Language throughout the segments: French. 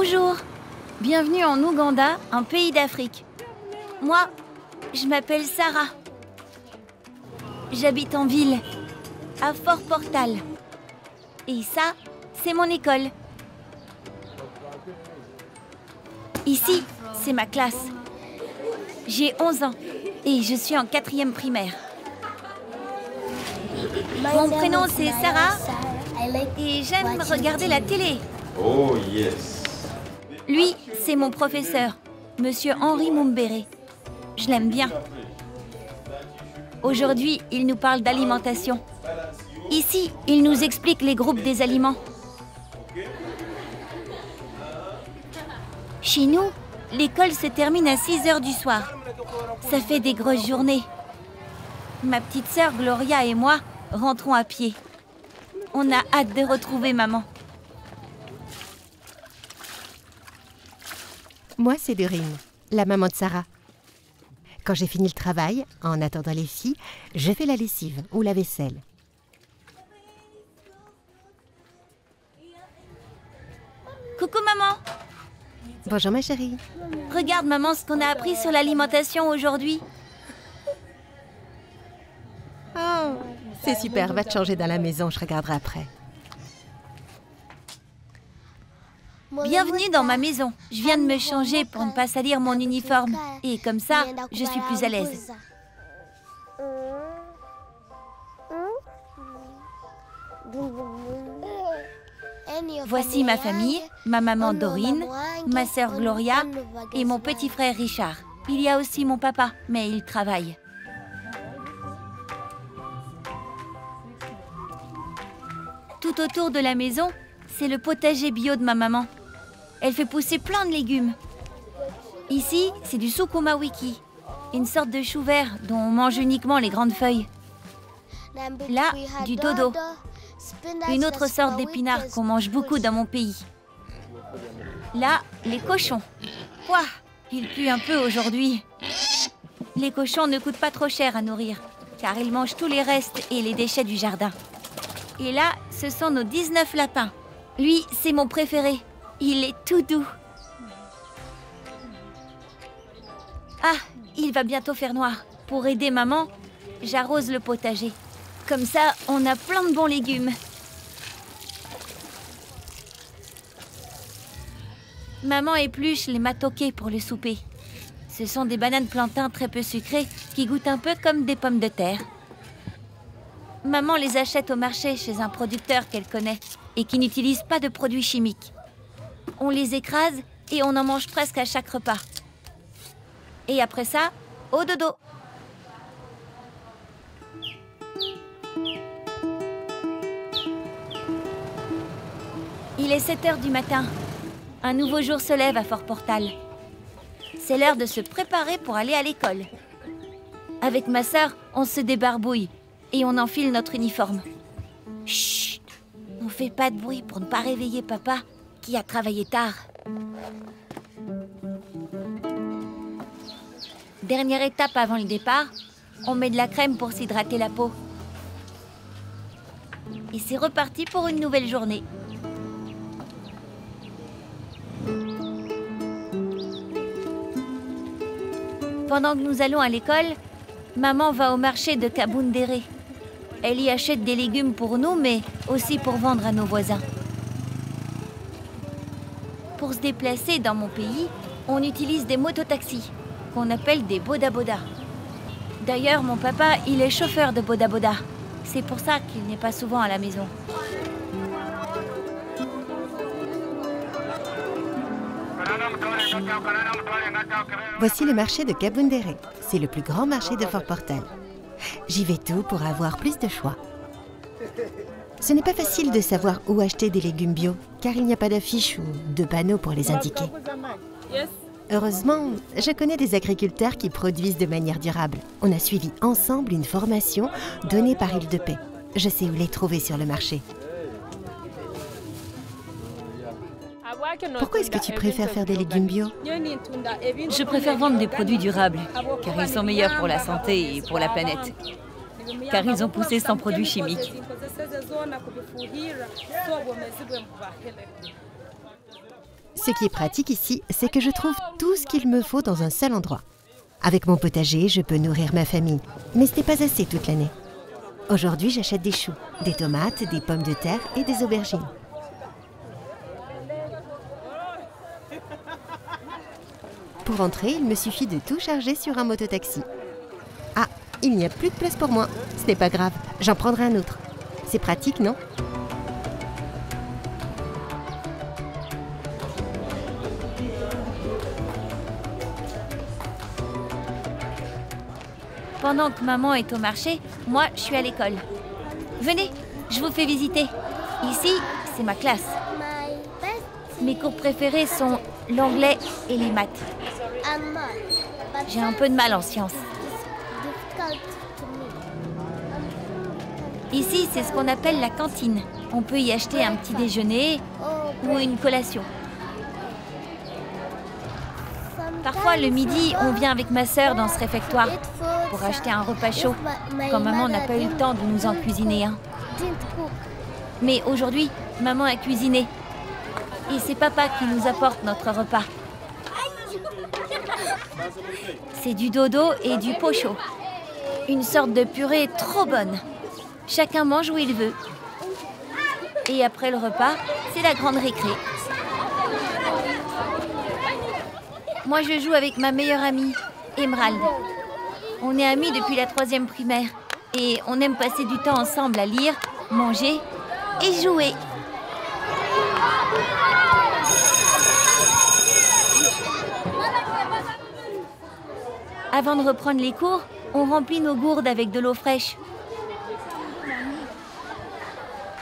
Bonjour, bienvenue en Ouganda, un pays d'Afrique. Moi, je m'appelle Sarah. J'habite en ville, à Fort Portal. Et ça, c'est mon école. Ici, c'est ma classe. J'ai 11 ans et je suis en 4e primaire. Mon prénom, c'est Sarah et j'aime regarder la télé. Oh yes. Lui, c'est mon professeur, Monsieur Henri Mumbere. Je l'aime bien. Aujourd'hui, il nous parle d'alimentation. Ici, il nous explique les groupes des aliments. Chez nous, l'école se termine à 6 h du soir. Ça fait des grosses journées. Ma petite sœur Gloria et moi rentrons à pied. On a hâte de retrouver maman. Moi, c'est Dorine, la maman de Sarah. Quand j'ai fini le travail, en attendant les filles, je fais la lessive ou la vaisselle. Coucou maman! Bonjour ma chérie. Regarde maman ce qu'on a appris sur l'alimentation aujourd'hui. Oh, c'est super, va te changer dans la maison, je regarderai après. Bienvenue dans ma maison. Je viens de me changer pour ne pas salir mon uniforme. Et comme ça, je suis plus à l'aise. Voici ma famille, ma maman Dorine, ma sœur Gloria et mon petit frère Richard. Il y a aussi mon papa, mais il travaille. Tout autour de la maison, c'est le potager bio de ma maman. Elle fait pousser plein de légumes. Ici, c'est du sukuma wiki, une sorte de chou vert dont on mange uniquement les grandes feuilles. Là, du dodo, une autre sorte d'épinard qu'on mange beaucoup dans mon pays. Là, les cochons. Ouah, il pue un peu aujourd'hui. Les cochons ne coûtent pas trop cher à nourrir, car ils mangent tous les restes et les déchets du jardin. Et là, ce sont nos 19 lapins. Lui, c'est mon préféré. Il est tout doux. Ah, il va bientôt faire noir. Pour aider maman, j'arrose le potager. Comme ça, on a plein de bons légumes. Maman épluche les matoke pour le souper. Ce sont des bananes plantains très peu sucrées qui goûtent un peu comme des pommes de terre. Maman les achète au marché chez un producteur qu'elle connaît et qui n'utilise pas de produits chimiques. On les écrase et on en mange presque à chaque repas. Et après ça, au dodo. Il est 7 h du matin. Un nouveau jour se lève à Fort Portal. C'est l'heure de se préparer pour aller à l'école. Avec ma sœur, on se débarbouille et on enfile notre uniforme. Chut! On fait pas de bruit pour ne pas réveiller papa qui a travaillé tard. Dernière étape avant le départ, on met de la crème pour s'hydrater la peau. Et c'est reparti pour une nouvelle journée. Pendant que nous allons à l'école, maman va au marché de Kabundere. Elle y achète des légumes pour nous, mais aussi pour vendre à nos voisins. Pour se déplacer dans mon pays, on utilise des mototaxis, qu'on appelle des boda-boda. D'ailleurs, mon papa, il est chauffeur de boda-boda. C'est pour ça qu'il n'est pas souvent à la maison. Voici le marché de Kabundere. C'est le plus grand marché de Fort Portal. J'y vais tôt pour avoir plus de choix. Ce n'est pas facile de savoir où acheter des légumes bio, car il n'y a pas d'affiche ou de panneaux pour les indiquer. Heureusement, je connais des agriculteurs qui produisent de manière durable. On a suivi ensemble une formation donnée par Île de Paix. Je sais où les trouver sur le marché. Pourquoi est-ce que tu préfères faire des légumes bio? Je préfère vendre des produits durables, car ils sont meilleurs pour la santé et pour la planète. Car ils ont poussé sans produits chimiques. Ce qui est pratique ici, c'est que je trouve tout ce qu'il me faut dans un seul endroit. Avec mon potager, je peux nourrir ma famille, mais ce n'est pas assez toute l'année. Aujourd'hui, j'achète des choux, des tomates, des pommes de terre et des aubergines. Pour entrer, il me suffit de tout charger sur un mototaxi. Ah, il n'y a plus de place pour moi. Ce n'est pas grave, j'en prendrai un autre. C'est pratique, non ? Pendant que maman est au marché, moi, je suis à l'école. Venez, je vous fais visiter. Ici, c'est ma classe. Mes cours préférés sont l'anglais et les maths. J'ai un peu de mal en sciences. Ici, c'est ce qu'on appelle la cantine. On peut y acheter un petit déjeuner ou une collation. Parfois, le midi, on vient avec ma sœur dans ce réfectoire pour acheter un repas chaud, quand maman n'a pas eu le temps de nous en cuisiner un. Mais aujourd'hui, maman a cuisiné. Et c'est papa qui nous apporte notre repas. C'est du dodo et du pot chaud. Une sorte de purée trop bonne. Chacun mange où il veut. Et après le repas, c'est la grande récré. Moi, je joue avec ma meilleure amie, Emerald. On est amis depuis la 3e primaire. Et on aime passer du temps ensemble à lire, manger et jouer. Avant de reprendre les cours, on remplit nos gourdes avec de l'eau fraîche.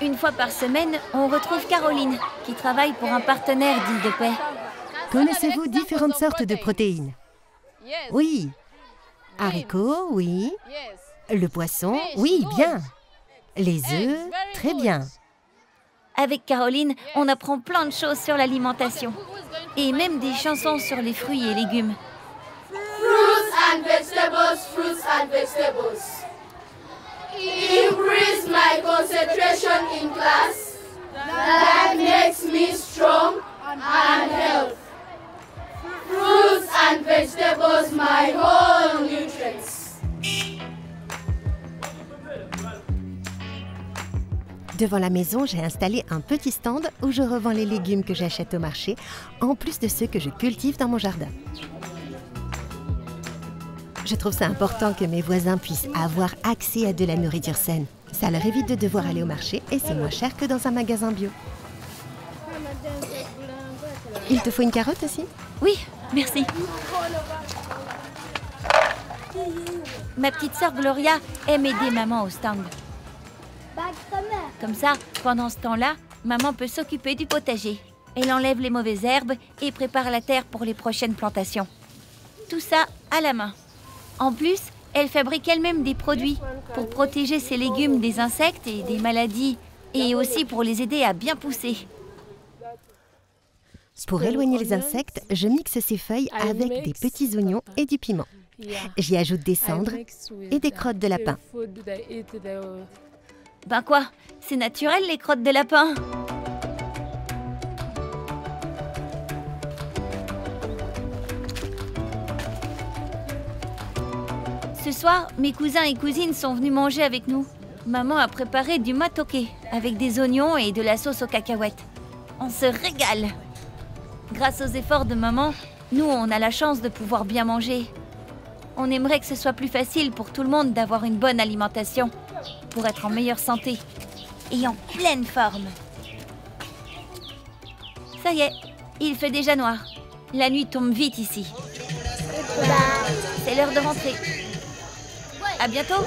Une fois par semaine, on retrouve Caroline, qui travaille pour un partenaire d'Île de Paix. Connaissez-vous différentes sortes de protéines? Oui. Haricots, oui. Le poisson, oui, bien. Les œufs, très bien. Avec Caroline, on apprend plein de choses sur l'alimentation. Et même des chansons sur les fruits et légumes. Fruits and vegetables. Increase my concentration in class. That makes me strong and healthy. Fruits and vegetables, my whole nutrients. Devant la maison, j'ai installé un petit stand où je revends les légumes que j'achète au marché, en plus de ceux que je cultive dans mon jardin. Je trouve ça important que mes voisins puissent avoir accès à de la nourriture saine. Ça leur évite de devoir aller au marché et c'est moins cher que dans un magasin bio. Il te faut une carotte aussi? Oui, merci. Ma petite sœur Gloria aime aider maman au stand. Comme ça, pendant ce temps-là, maman peut s'occuper du potager. Elle enlève les mauvaises herbes et prépare la terre pour les prochaines plantations. Tout ça à la main. En plus, elle fabrique elle-même des produits pour protéger ses légumes des insectes et des maladies, et aussi pour les aider à bien pousser. Pour éloigner les insectes, je mixe ces feuilles avec des petits oignons et du piment. J'y ajoute des cendres et des crottes de lapin. Ben quoi, c'est naturel les crottes de lapin. Ce soir, mes cousins et cousines sont venus manger avec nous. Maman a préparé du matoke avec des oignons et de la sauce aux cacahuètes. On se régale. Grâce aux efforts de maman, nous, on a la chance de pouvoir bien manger. On aimerait que ce soit plus facile pour tout le monde d'avoir une bonne alimentation, pour être en meilleure santé et en pleine forme. Ça y est, il fait déjà noir. La nuit tombe vite ici. C'est l'heure de rentrer. À bientôt.